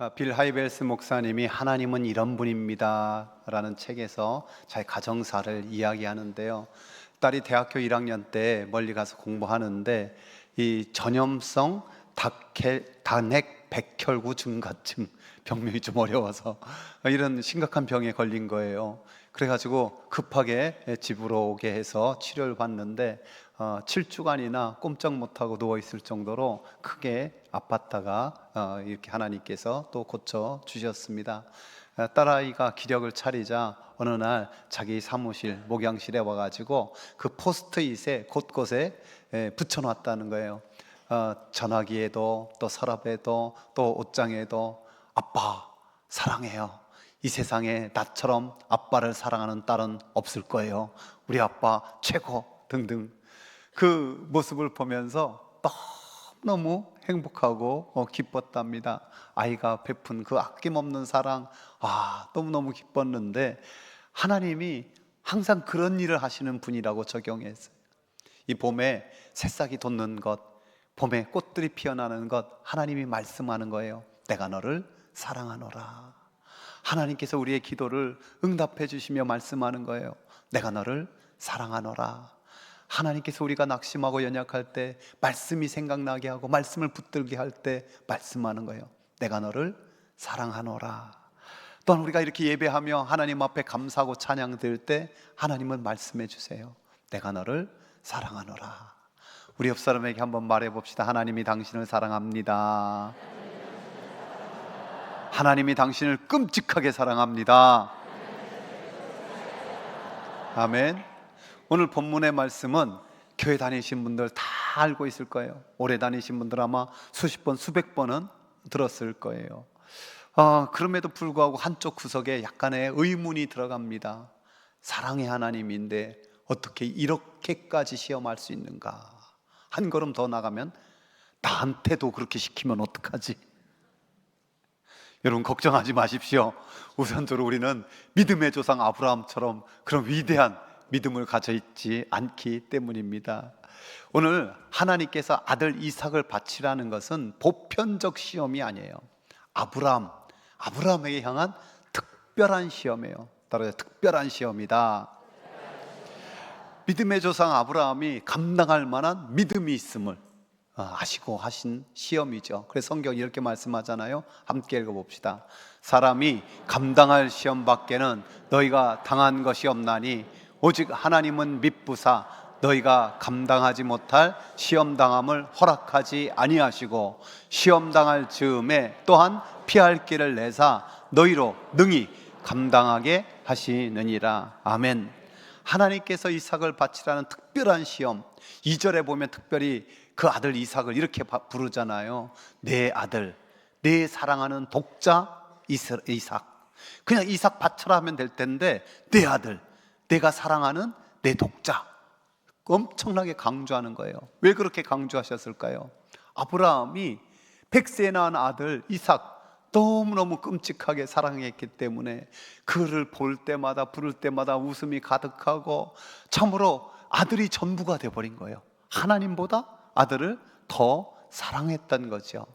빌 하이벨스 목사님이 하나님은 이런 분입니다 라는 책에서 자기 가정사를 이야기하는데요. 딸이 대학교 1학년 때 멀리 가서 공부하는데 이 전염성 단핵 백혈구 증가증, 병명이 좀 어려워서 이런 심각한 병에 걸린 거예요. 그래가지고 급하게 집으로 오게 해서 치료를 받는데 7주간이나 꼼짝 못하고 누워있을 정도로 크게 아팠다가 이렇게 하나님께서 또 고쳐 주셨습니다. 딸아이가 기력을 차리자 어느 날 자기 사무실, 목양실에 와가지고 그 포스트잇에 곳곳에 붙여놨다는 거예요. 전화기에도 또 서랍에도 또 옷장에도 아빠 사랑해요. 이 세상에 나처럼 아빠를 사랑하는 딸은 없을 거예요. 우리 아빠 최고 등등. 그 모습을 보면서 너무 행복하고 기뻤답니다. 아이가 베푼 그 아낌없는 사랑, 너무너무 기뻤는데 하나님이 항상 그런 일을 하시는 분이라고 적용했어요. 이 봄에 새싹이 돋는 것, 봄에 꽃들이 피어나는 것, 하나님이 말씀하는 거예요. 내가 너를 사랑하노라. 하나님께서 우리의 기도를 응답해 주시며 말씀하는 거예요. 내가 너를 사랑하노라. 하나님께서 우리가 낙심하고 연약할 때 말씀이 생각나게 하고 말씀을 붙들게 할 때 말씀하는 거예요. 내가 너를 사랑하노라. 또한 우리가 이렇게 예배하며 하나님 앞에 감사하고 찬양 드릴 때 하나님은 말씀해 주세요. 내가 너를 사랑하노라. 우리 옆 사람에게 한번 말해 봅시다. 하나님이 당신을 사랑합니다. 하나님이 당신을 끔찍하게 사랑합니다. 아멘. 오늘 본문의 말씀은 교회 다니신 분들 다 알고 있을 거예요. 오래 다니신 분들 아마 수십 번, 수백 번은 들었을 거예요. 그럼에도 불구하고 한쪽 구석에 약간의 의문이 들어갑니다. 사랑의 하나님인데 어떻게 이렇게까지 시험할 수 있는가? 한 걸음 더 나가면 나한테도 그렇게 시키면 어떡하지? 여러분 걱정하지 마십시오. 우선적으로 우리는 믿음의 조상 아브라함처럼 그런 위대한 믿음을 가져 있지 않기 때문입니다. 오늘 하나님께서 아들 이삭을 바치라는 것은 보편적 시험이 아니에요. 아브라함에게 향한 특별한 시험이에요. 따라서 특별한 시험이다. 믿음의 조상 아브라함이 감당할 만한 믿음이 있음을 아시고 하신 시험이죠. 그래서 성경이 이렇게 말씀하잖아요. 함께 읽어봅시다. 사람이 감당할 시험 밖에는 너희가 당한 것이 없나니 오직 하나님은 미쁘사 너희가 감당하지 못할 시험당함을 허락하지 아니하시고 시험당할 즈음에 또한 피할 길을 내사 너희로 능히 감당하게 하시느니라. 아멘. 하나님께서 이삭을 바치라는 특별한 시험, 2절에 보면 특별히 그 아들 이삭을 이렇게 부르잖아요. 내 아들, 내 사랑하는 독자 이삭. 그냥 이삭 바쳐라 하면 될 텐데 내 아들, 내가 사랑하는 내 독자, 엄청나게 강조하는 거예요. 왜 그렇게 강조하셨을까요? 아브라함이 100세에 낳은 아들 이삭 너무너무 끔찍하게 사랑했기 때문에 그를 볼 때마다 부를 때마다 웃음이 가득하고 참으로 아들이 전부가 돼버린 거예요. 하나님보다 아들을 더 사랑했던 거죠.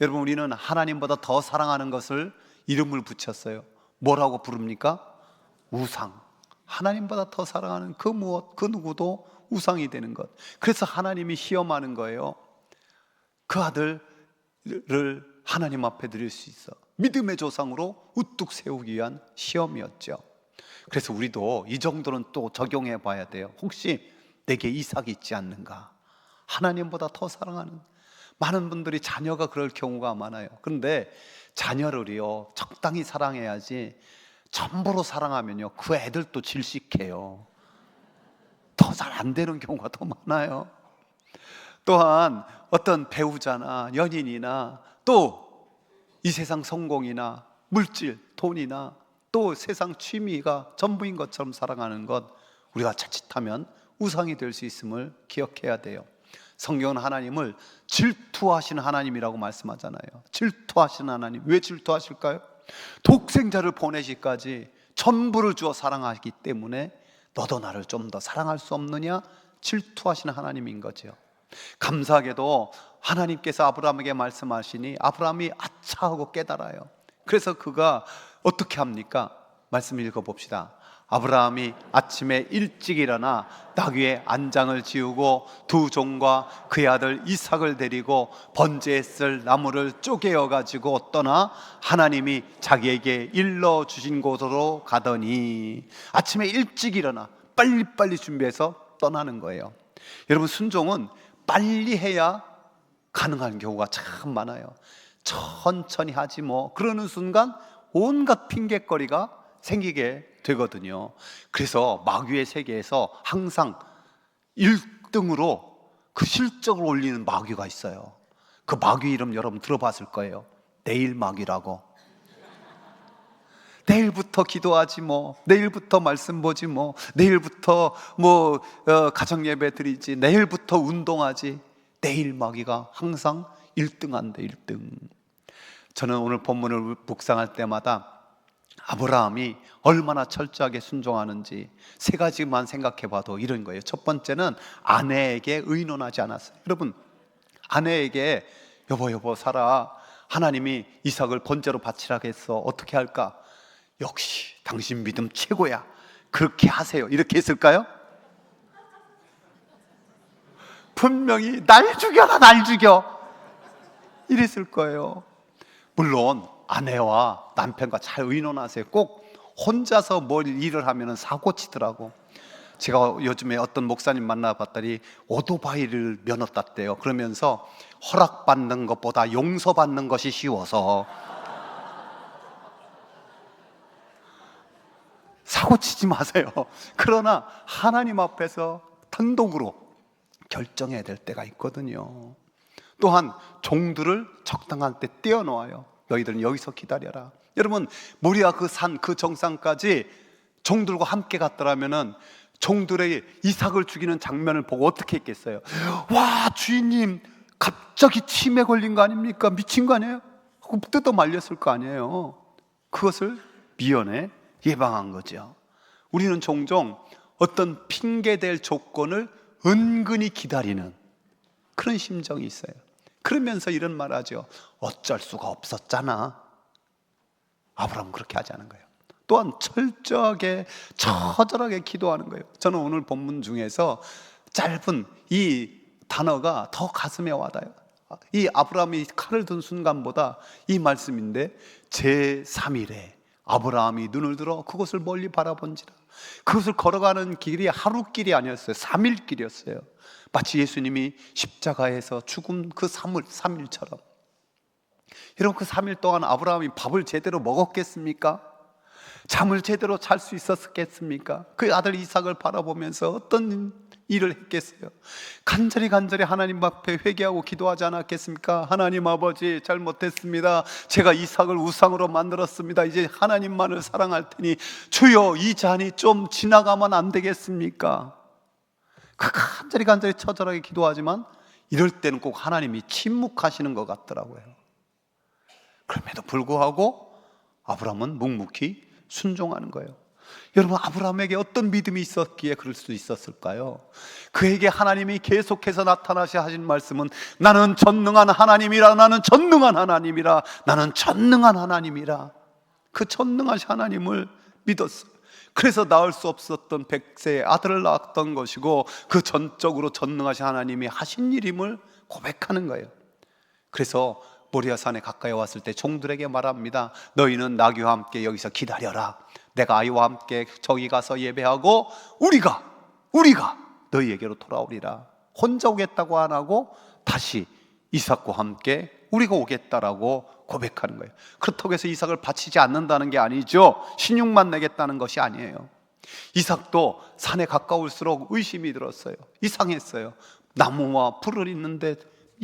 여러분, 우리는 하나님보다 더 사랑하는 것을 이름을 붙였어요. 뭐라고 부릅니까? 우상. 하나님보다 더 사랑하는 그 무엇, 그 누구도 우상이 되는 것. 그래서 하나님이 시험하는 거예요. 그 아들을 하나님 앞에 드릴 수 있어 믿음의 조상으로 우뚝 세우기 위한 시험이었죠. 그래서 우리도 이 정도는 또 적용해 봐야 돼요. 혹시 내게 이삭이 있지 않는가? 하나님보다 더 사랑하는. 많은 분들이 자녀가 그럴 경우가 많아요. 그런데 자녀를요 적당히 사랑해야지 전부로 사랑하면요 그 애들도 질식해요. 더 잘 안 되는 경우가 더 많아요. 또한 어떤 배우자나 연인이나 또 이 세상 성공이나 물질, 돈이나 또 세상 취미가 전부인 것처럼 사랑하는 것, 우리가 자칫하면 우상이 될 수 있음을 기억해야 돼요. 성경은 하나님을 질투하시는 하나님이라고 말씀하잖아요. 질투하시는 하나님. 왜 질투하실까요? 독생자를 보내시기까지 전부를 주어 사랑하기 때문에 너도 나를 좀 더 사랑할 수 없느냐? 질투하시는 하나님인 거죠. 감사하게도 하나님께서 아브라함에게 말씀하시니 아브라함이 아차 하고 깨달아요. 그래서 그가 어떻게 합니까? 말씀 읽어봅시다. 아브라함이 아침에 일찍 일어나 나귀의 안장을 지우고 두 종과 그의 아들 이삭을 데리고 번제에 쓸 나무를 쪼개어 가지고 떠나 하나님이 자기에게 일러주신 곳으로 가더니, 아침에 일찍 일어나 빨리빨리 준비해서 떠나는 거예요. 여러분, 순종은 빨리 해야 가능한 경우가 참 많아요. 천천히 하지 뭐, 그러는 순간 온갖 핑곗거리가 생기게 되거든요. 그래서 마귀의 세계에서 항상 1등으로 그 실적을 올리는 마귀가 있어요. 그 마귀 이름 여러분 들어봤을 거예요. 내일 마귀라고. 내일부터 기도하지 뭐, 내일부터 말씀 보지 뭐, 내일부터 가정 예배 드리지, 내일부터 운동하지. 내일 마귀가 항상 1등 한대, 1등. 저는 오늘 본문을 묵상할 때마다 아브라함이 얼마나 철저하게 순종하는지 세 가지만 생각해 봐도 이런 거예요. 첫 번째는 아내에게 의논하지 않았어요. 여러분, 아내에게 여보 사라, 하나님이 이삭을 번제로 바치라고 했어, 어떻게 할까? 역시 당신 믿음 최고야, 그렇게 하세요, 이렇게 했을까요? 분명히 날 죽여라, 날 죽여, 이랬을 거예요. 물론 아내와 남편과 잘 의논하세요. 꼭 혼자서 뭘 일을 하면 사고 치더라고. 제가 요즘에 어떤 목사님 만나봤더니 오토바이를 면허 땄대요. 그러면서 허락받는 것보다 용서받는 것이 쉬워서 사고 치지 마세요. 그러나 하나님 앞에서 단독으로 결정해야 될 때가 있거든요. 또한 종들을 적당한 때 떼어놓아요. 너희들은 여기서 기다려라. 여러분, 모리아 그 산, 그 정상까지 종들과 함께 갔더라면은 종들의 이삭을 죽이는 장면을 보고 어떻게 했겠어요? 와, 주인님 갑자기 치매 걸린 거 아닙니까? 미친 거 아니에요? 하고 뜯어 말렸을 거 아니에요. 그것을 미연에 예방한 거죠. 우리는 종종 어떤 핑계댈 조건을 은근히 기다리는 그런 심정이 있어요. 그러면서 이런 말 하죠. 어쩔 수가 없었잖아. 아브라함은 그렇게 하지 않은 거예요. 또한 철저하게 처절하게 기도하는 거예요. 저는 오늘 본문 중에서 짧은 이 단어가 더 가슴에 와닿아요. 이 아브라함이 칼을 든 순간보다 이 말씀인데, 제3일에 아브라함이 눈을 들어 그곳을 멀리 바라본지라. 그것을 걸어가는 길이 하루 길이 아니었어요. 3일 길이었어요. 마치 예수님이 십자가에서 죽은 그 3일처럼. 여러분, 그 3일 동안 아브라함이 밥을 제대로 먹었겠습니까? 잠을 제대로 잘 수 있었겠습니까? 그 아들 이삭을 바라보면서 어떤 일을 했겠어요? 간절히 하나님 앞에 회개하고 기도하지 않았겠습니까? 하나님 아버지, 잘못했습니다. 제가 이삭을 우상으로 만들었습니다. 이제 하나님만을 사랑할 테니 주여, 이 잔이 좀 지나가면 안 되겠습니까? 간절히 처절하게 기도하지만 이럴 때는 꼭 하나님이 침묵하시는 것 같더라고요. 그럼에도 불구하고 아브라함은 묵묵히 순종하는 거예요. 여러분, 아브라함에게 어떤 믿음이 있었기에 그럴 수 있었을까요? 그에게 하나님이 계속해서 나타나셔 하신 말씀은 나는 전능한 하나님이라, 나는 전능한 하나님이라, 나는 전능한 하나님이라. 그 전능하신 하나님을 믿었어요. 그래서 낳을 수 없었던 백세의 아들을 낳았던 것이고, 그 전적으로 전능하신 하나님이 하신 일임을 고백하는 거예요. 그래서 모리아산에 가까이 왔을 때 종들에게 말합니다. 너희는 나귀와 함께 여기서 기다려라. 내가 아이와 함께 저기 가서 예배하고 우리가 너희에게로 돌아오리라. 혼자 오겠다고 안 하고 다시 이삭과 함께 우리가 오겠다라고 고백하는 거예요. 그렇다고 해서 이삭을 바치지 않는다는 게 아니죠. 신용만 내겠다는 것이 아니에요. 이삭도 산에 가까울수록 의심이 들었어요. 이상했어요. 나무와 풀을 있는데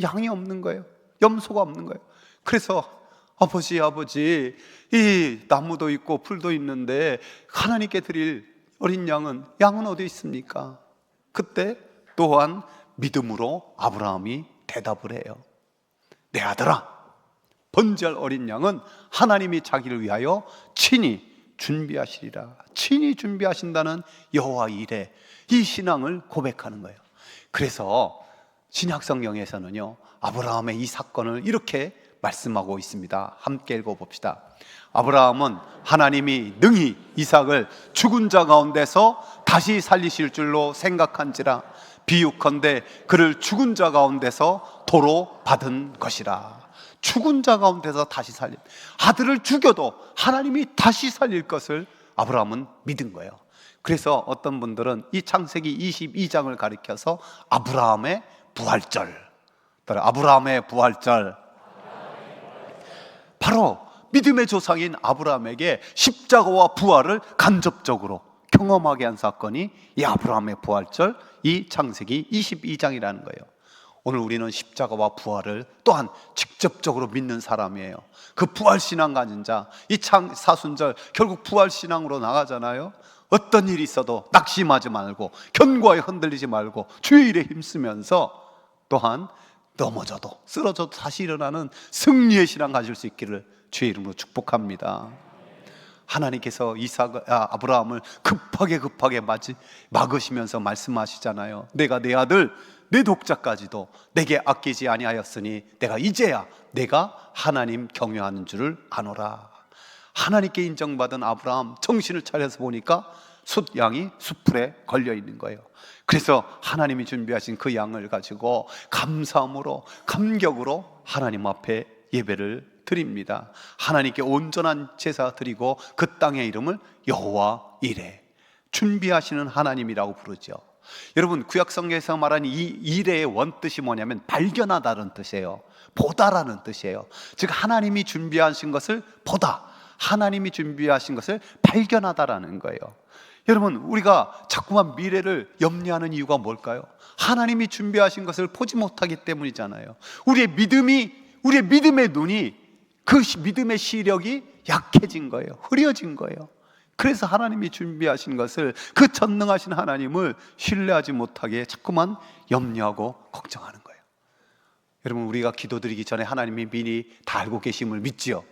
양이 없는 거예요. 염소가 없는 거예요. 그래서 아버지, 이 나무도 있고 풀도 있는데 하나님께 드릴 어린 양은 어디 있습니까? 그때 또한 믿음으로 아브라함이 대답을 해요. 내 아들아, 번제할 어린 양은 하나님이 자기를 위하여 친히 준비하시리라. 친히 준비하신다는 여호와 이레, 이 신앙을 고백하는 거예요. 그래서 신약 성경에서는요, 아브라함의 이 사건을 이렇게 말씀하고 있습니다. 함께 읽어봅시다. 아브라함은 하나님이 능히 이삭을 죽은 자 가운데서 다시 살리실 줄로 생각한지라 비유컨대 그를 죽은 자 가운데서 도로 받은 것이라. 죽은 자 가운데서 다시 살림, 아들을 죽여도 하나님이 다시 살릴 것을 아브라함은 믿은 거예요. 그래서 어떤 분들은 이 창세기 22장을 가리켜서 아브라함의 부활절, 아브라함의 부활절, 바로 믿음의 조상인 아브라함에게 십자가와 부활을 간접적으로 경험하게 한 사건이 이 아브라함의 부활절, 이 창세기 22장이라는 거예요. 오늘 우리는 십자가와 부활을 또한 직접적으로 믿는 사람이에요. 그 부활신앙 가진 자, 이 사순절 결국 부활신앙으로 나가잖아요. 어떤 일이 있어도 낙심하지 말고 견고하게 흔들리지 말고 주의 일에 힘쓰면서 또한 넘어져도 쓰러져도 다시 일어나는 승리의 신앙 가질 수 있기를 주의 이름으로 축복합니다. 하나님께서 아브라함을 급하게 막으시면서 말씀하시잖아요. 내가 내 아들 내 독자까지도 내게 아끼지 아니하였으니 내가 하나님 경외하는 줄을 아노라. 하나님께 인정받은 아브라함 정신을 차려서 보니까 숫양이 숫풀에 걸려 있는 거예요. 그래서 하나님이 준비하신 그 양을 가지고 감사함으로 감격으로 하나님 앞에 예배를 드립니다. 하나님께 온전한 제사 드리고 그 땅의 이름을 여호와 이레, 준비하시는 하나님이라고 부르죠. 여러분, 구약성경에서 말하는 이 이레의 원뜻이 뭐냐면 발견하다는 뜻이에요. 보다라는 뜻이에요. 즉 하나님이 준비하신 것을 보다, 하나님이 준비하신 것을 발견하다라는 거예요. 여러분, 우리가 자꾸만 미래를 염려하는 이유가 뭘까요? 하나님이 준비하신 것을 보지 못하기 때문이잖아요. 우리의 믿음의 눈이, 그 믿음의 시력이 약해진 거예요. 흐려진 거예요. 그래서 하나님이 준비하신 것을, 그 전능하신 하나님을 신뢰하지 못하게 자꾸만 염려하고 걱정하는 거예요. 여러분, 우리가 기도드리기 전에 하나님이 미리 다 알고 계심을 믿지요.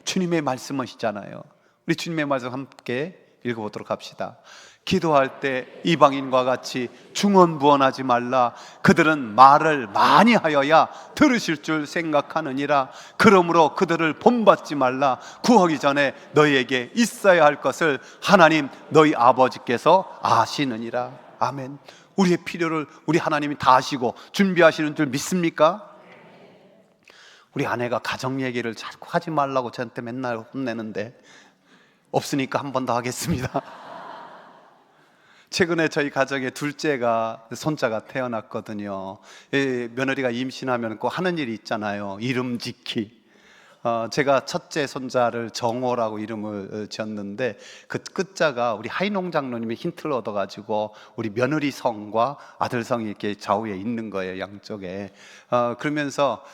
주님의 말씀이시잖아요. 우리 주님의 말씀 함께 읽어보도록 합시다. 기도할 때 이방인과 같이 중언부언하지 말라. 그들은 말을 많이 하여야 들으실 줄 생각하느니라. 그러므로 그들을 본받지 말라. 구하기 전에 너희에게 있어야 할 것을 하나님 너희 아버지께서 아시느니라. 아멘. 우리의 필요를 우리 하나님이 다 아시고 준비하시는 줄 믿습니까? 우리 아내가 가정 얘기를 자꾸 하지 말라고 저한테 맨날 혼내는데 없으니까 한 번 더 하겠습니다. 최근에 저희 가정에 둘째가, 손자가 태어났거든요. 며느리가 임신하면 꼭 하는 일이 있잖아요. 이름 짓기. 제가 첫째 손자를 정호라고 이름을 지었는데 그 끝자가 우리 하인홍 장로님의 힌트를 얻어가지고 우리 며느리 성과 아들 성이 이렇게 좌우에 있는 거예요, 양쪽에. 그러면서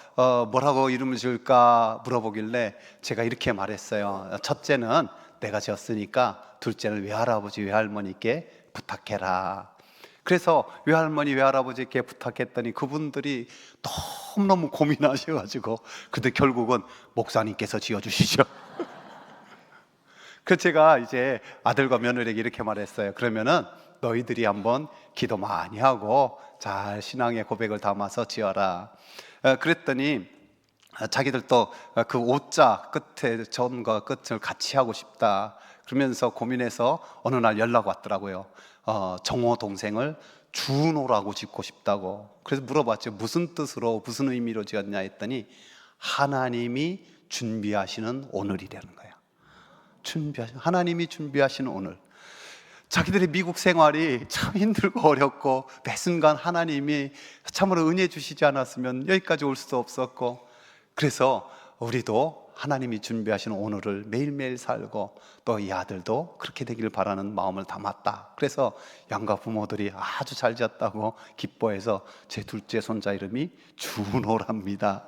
뭐라고 이름을 지을까 물어보길래 제가 이렇게 말했어요. 첫째는 내가 지었으니까 둘째는 외할아버지 외할머니께 부탁해라. 그래서 외할머니 외할아버지께 부탁했더니 그분들이 너무너무 고민하셔가지고 근데 결국은 목사님께서 지어주시죠. 그래서 제가 이제 아들과 며느리에게 이렇게 말했어요. 그러면은 너희들이 한번 기도 많이 하고 잘 신앙의 고백을 담아서 지어라. 그랬더니 자기들도 그 오자 끝에 전과 끝을 같이 하고 싶다 그러면서 고민해서 어느 날 연락 왔더라고요. 정호 동생을 준호라고 짓고 싶다고. 그래서 물어봤죠. 무슨 뜻으로, 무슨 의미로 지었냐 했더니 하나님이 준비하시는 오늘이라는 거예요. 하나님이 준비하시는 오늘. 자기들의 미국 생활이 참 힘들고 어렵고 매 순간 하나님이 참으로 은혜 주시지 않았으면 여기까지 올 수도 없었고, 그래서 우리도 하나님이 준비하시는 오늘을 매일매일 살고 또 이 아들도 그렇게 되기를 바라는 마음을 담았다. 그래서 양가 부모들이 아주 잘 지었다고 기뻐해서 제 둘째 손자 이름이 준호랍니다.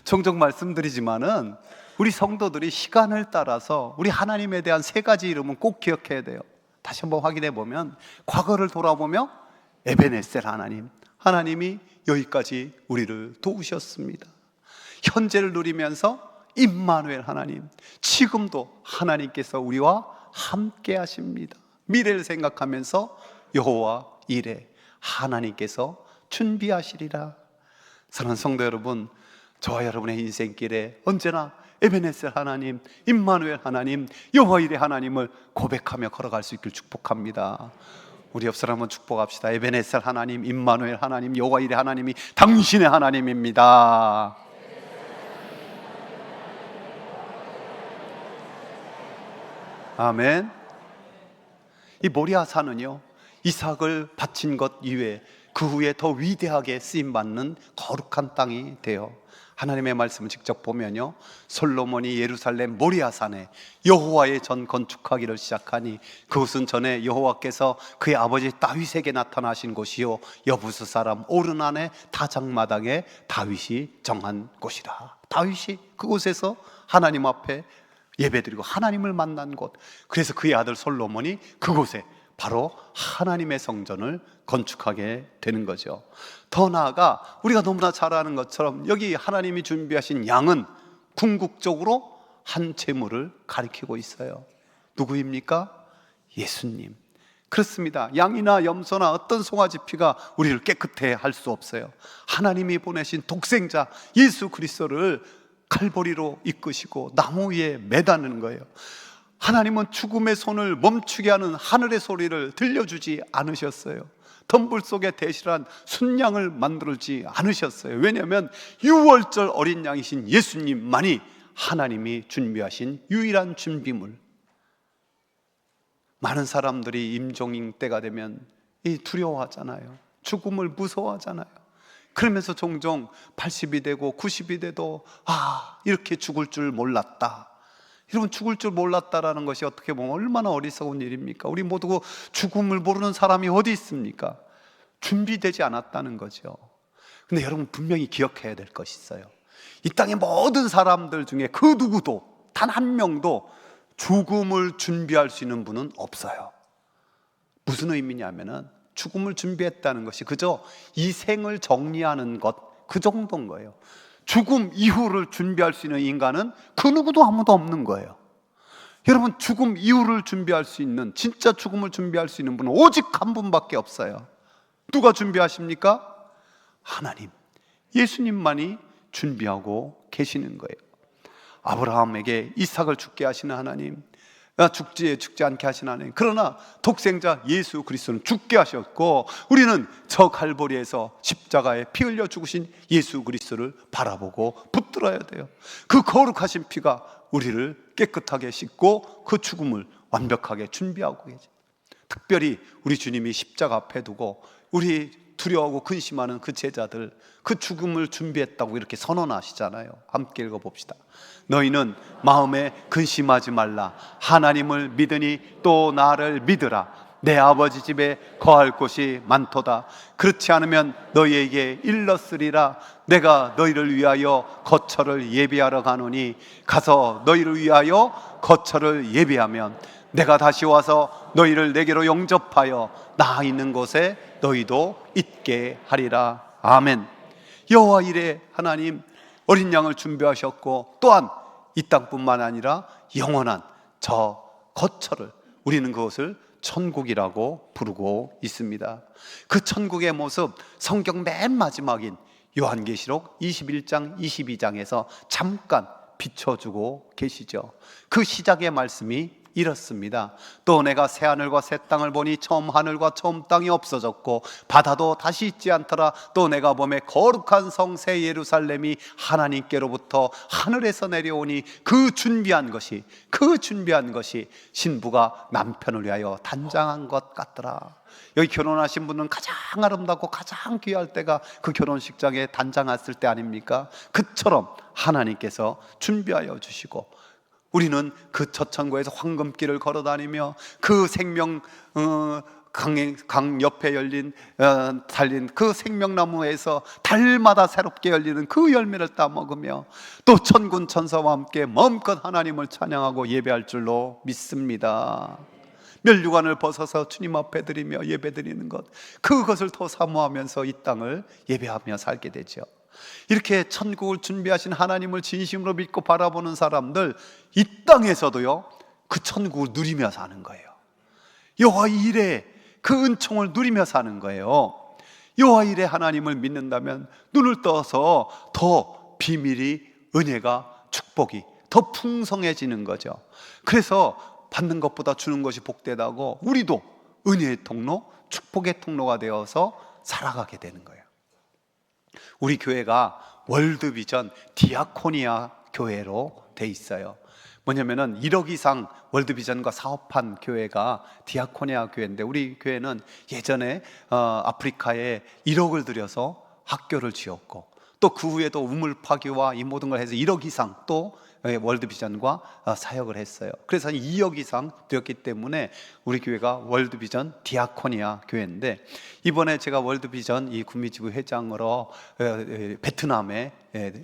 종종 말씀드리지만은 우리 성도들이 시간을 따라서 우리 하나님에 대한 세 가지 이름은 꼭 기억해야 돼요. 다시 한번 확인해 보면 과거를 돌아보며 에베네셀 하나님이 여기까지 우리를 도우셨습니다. 현재를 누리면서 임마누엘 하나님, 지금도 하나님께서 우리와 함께 하십니다. 미래를 생각하면서 여호와 이레, 하나님께서 준비하시리라. 사랑하는 성도 여러분, 저와 여러분의 인생길에 언제나 에베네셀 하나님, 임마누엘 하나님, 여호와 이레 하나님을 고백하며 걸어갈 수 있길 축복합니다. 우리 옆 사람 한번 축복합시다. 에베네셀 하나님, 임마누엘 하나님, 여호와 이레 하나님이 당신의 하나님입니다. 아멘. 이 모리아산은요, 이삭을 바친 것 이외에 그 후에 더 위대하게 쓰임받는 거룩한 땅이 되어, 하나님의 말씀을 직접 보면요, 솔로몬이 예루살렘 모리아산에 여호와의 전 건축하기를 시작하니 그곳은 전에 여호와께서 그의 아버지 다윗에게 나타나신 곳이요 여부스 사람 오르난의 다장마당에 다윗이 정한 곳이라. 다윗이 그곳에서 하나님 앞에 예배드리고 하나님을 만난 곳, 그래서 그의 아들 솔로몬이 그곳에 바로 하나님의 성전을 건축하게 되는 거죠. 더 나아가 우리가 너무나 잘 아는 것처럼 여기 하나님이 준비하신 양은 궁극적으로 한 제물을 가리키고 있어요. 누구입니까? 예수님. 그렇습니다. 양이나 염소나 어떤 송아지 피가 우리를 깨끗해 할 수 없어요. 하나님이 보내신 독생자 예수 그리스도를 칼보리로 이끄시고 나무 위에 매다는 거예요. 하나님은 죽음의 손을 멈추게 하는 하늘의 소리를 들려주지 않으셨어요. 덤불 속에 대실한 순양을 만들지 않으셨어요. 왜냐하면 유월절 어린 양이신 예수님만이 하나님이 준비하신 유일한 준비물. 많은 사람들이 임종인 때가 되면 두려워하잖아요. 죽음을 무서워하잖아요. 그러면서 종종 80이 되고 90이 돼도 이렇게 죽을 줄 몰랐다. 여러분, 죽을 줄 몰랐다라는 것이 어떻게 보면 얼마나 어리석은 일입니까? 우리 모두 죽음을 모르는 사람이 어디 있습니까? 준비되지 않았다는 거죠. 근데 여러분, 분명히 기억해야 될 것이 있어요. 이 땅의 모든 사람들 중에 그 누구도, 단 한 명도 죽음을 준비할 수 있는 분은 없어요. 무슨 의미냐면은 죽음을 준비했다는 것이 그저 이 생을 정리하는 것, 그 정도인 거예요. 죽음 이후를 준비할 수 있는 인간은 그 누구도 아무도 없는 거예요. 여러분, 죽음 이후를 준비할 수 있는, 진짜 죽음을 준비할 수 있는 분은 오직 한 분밖에 없어요. 누가 준비하십니까? 하나님, 예수님만이 준비하고 계시는 거예요. 아브라함에게 이삭을 죽게 하시는 하나님, 죽지 않게 하신 하나님, 그러나 독생자 예수 그리스도는 죽게 하셨고, 우리는 저 갈보리에서 십자가에 피 흘려 죽으신 예수 그리스도를 바라보고 붙들어야 돼요. 그 거룩하신 피가 우리를 깨끗하게 씻고 그 죽음을 완벽하게 준비하고 계십니다. 특별히 우리 주님이 십자가 앞에 두고 우리 두려워하고 근심하는 그 제자들, 그 죽음을 준비했다고 이렇게 선언하시잖아요. 함께 읽어봅시다. 너희는 마음에 근심하지 말라. 하나님을 믿으니 또 나를 믿으라. 내 아버지 집에 거할 곳이 많도다. 그렇지 않으면 너희에게 일렀으리라. 내가 너희를 위하여 거처를 예비하러 가노니 가서 너희를 위하여 거처를 예비하면 내가 다시 와서 너희를 내게로 영접하여 나 있는 곳에 너희도 있게 하리라. 아멘. 여호와 이레 하나님, 어린 양을 준비하셨고 또한 이 땅뿐만 아니라 영원한 저 거처를, 우리는 그것을 천국이라고 부르고 있습니다. 그 천국의 모습, 성경 맨 마지막인 요한계시록 21장 22장에서 잠깐 비춰주고 계시죠. 그 시작의 말씀이 이렇습니다. 또 내가 새 하늘과 새 땅을 보니 처음 하늘과 처음 땅이 없어졌고 바다도 다시 있지 않더라. 또 내가 보매 거룩한 성 새 예루살렘이 하나님께로부터 하늘에서 내려오니 그 준비한 것이 신부가 남편을 위하여 단장한 것 같더라. 여기 결혼하신 분은 가장 아름답고 가장 귀할 때가 그 결혼식장에 단장했을 때 아닙니까? 그처럼 하나님께서 준비하여 주시고, 우리는 그 저천고에서 황금길을 걸어다니며 그 생명 강 옆에 달린 그 생명나무에서 달마다 새롭게 열리는 그 열매를 따먹으며 또 천군 천사와 함께 마음껏 하나님을 찬양하고 예배할 줄로 믿습니다. 멸류관을 벗어서 주님 앞에 드리며 예배드리는 것, 그것을 더 사모하면서 이 땅을 예배하며 살게 되죠. 이렇게 천국을 준비하신 하나님을 진심으로 믿고 바라보는 사람들, 이 땅에서도요 그 천국을 누리며 사는 거예요. 여호와 이레 그 은총을 누리며 사는 거예요. 여호와 일의 하나님을 믿는다면 눈을 떠서 더 비밀이, 은혜가, 축복이 더 풍성해지는 거죠. 그래서 받는 것보다 주는 것이 복되다고 우리도 은혜의 통로, 축복의 통로가 되어서 살아가게 되는 거예요. 우리 교회가 월드비전 디아코니아 교회로 돼 있어요. 뭐냐면은 1억 이상 월드비전과 사업한 교회가 디아코니아 교회인데, 우리 교회는 예전에 아프리카에 1억을 들여서 학교를 지었고, 또 그 후에도 우물 파기와 이 모든 걸 해서 1억 이상 또 월드비전과 사역을 했어요. 그래서 2억 이상 되었기 때문에 우리 교회가 월드비전 디아코니아 교회인데, 이번에 제가 월드비전 이 구미지부 회장으로 베트남에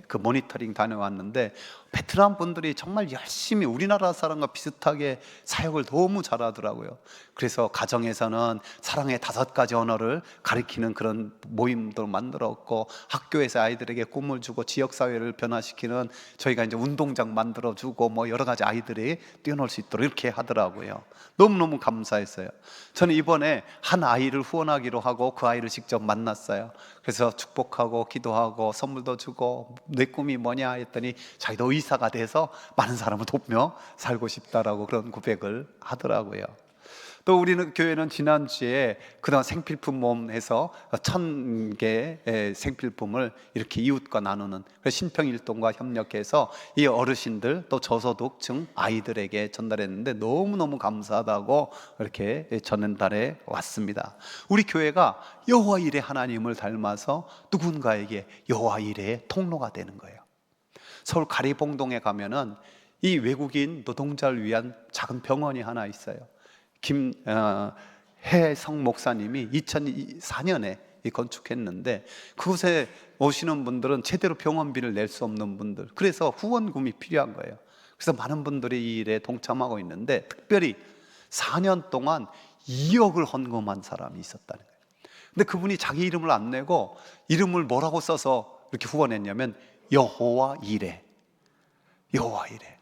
그 모니터링 다녀왔는데, 베트남 분들이 정말 열심히 우리나라 사람과 비슷하게 사역을 너무 잘하더라고요. 그래서 가정에서는 사랑의 5가지 언어를 가리키는 그런 모임도 만들었고, 학교에서 아이들에게 꿈을 주고 지역사회를 변화시키는 저희가 이제 운동장 만들어주고 뭐 여러 가지 아이들이 뛰어놀 수 있도록 이렇게 하더라고요. 너무너무 감사했어요. 저는 이번에 한 아이를 후원하기로 하고 그 아이를 직접 만났어요. 그래서 축복하고 기도하고 선물도 주고, 내 꿈이 뭐냐 했더니 자기도 의사가 돼서 많은 사람을 돕며 살고 싶다라고 그런 고백을 하더라고요. 또 우리는 교회는 지난주에 그동안 생필품 모험해서 1,000개의 생필품을 이렇게 이웃과 나누는 신평일동과 협력해서 이 어르신들 또 저소득층 아이들에게 전달했는데 너무너무 감사하다고 이렇게 전달해 왔습니다. 우리 교회가 여호와 일의 하나님을 닮아서 누군가에게 여호와 일의 통로가 되는 거예요. 서울 가리봉동에 가면은 이 외국인 노동자를 위한 작은 병원이 하나 있어요. 김혜성 목사님이 2004년에 건축했는데, 그곳에 오시는 분들은 제대로 병원비를 낼 수 없는 분들, 그래서 후원금이 필요한 거예요. 그래서 많은 분들이 이 일에 동참하고 있는데, 특별히 4년 동안 2억을 헌금한 사람이 있었다는 거예요. 근데 그분이 자기 이름을 안 내고 이름을 뭐라고 써서 이렇게 후원했냐면 여호와 이레, 여호와 이레.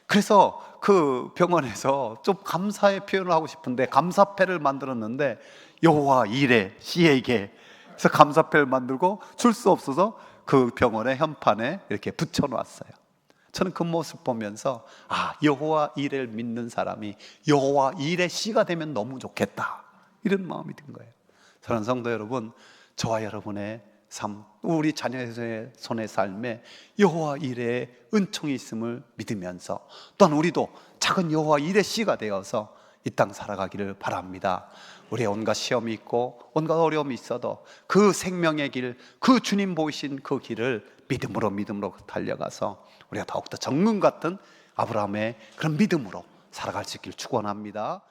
그래서 그 병원에서 좀 감사의 표현을 하고 싶은데 감사패를 만들었는데 여호와 이레 씨에게, 그래서 감사패를 만들고 줄 수 없어서 그 병원의 현판에 이렇게 붙여놨어요. 저는 그 모습 보면서 여호와 이레를 믿는 사람이 여호와 이레 씨가 되면 너무 좋겠다, 이런 마음이 든 거예요. 사랑하는 성도 여러분, 저와 여러분의 삶, 우리 자녀의 손의 삶에 여호와 이레의 은총이 있음을 믿으면서 또한 우리도 작은 여호와 이레 씨가 되어서 이 땅 살아가기를 바랍니다. 우리의 온갖 시험이 있고 온갖 어려움이 있어도 그 생명의 길, 그 주님 보이신 그 길을 믿음으로 달려가서 우리가 더욱더 정금 같은 아브라함의 그런 믿음으로 살아갈 수 있기를 축원합니다.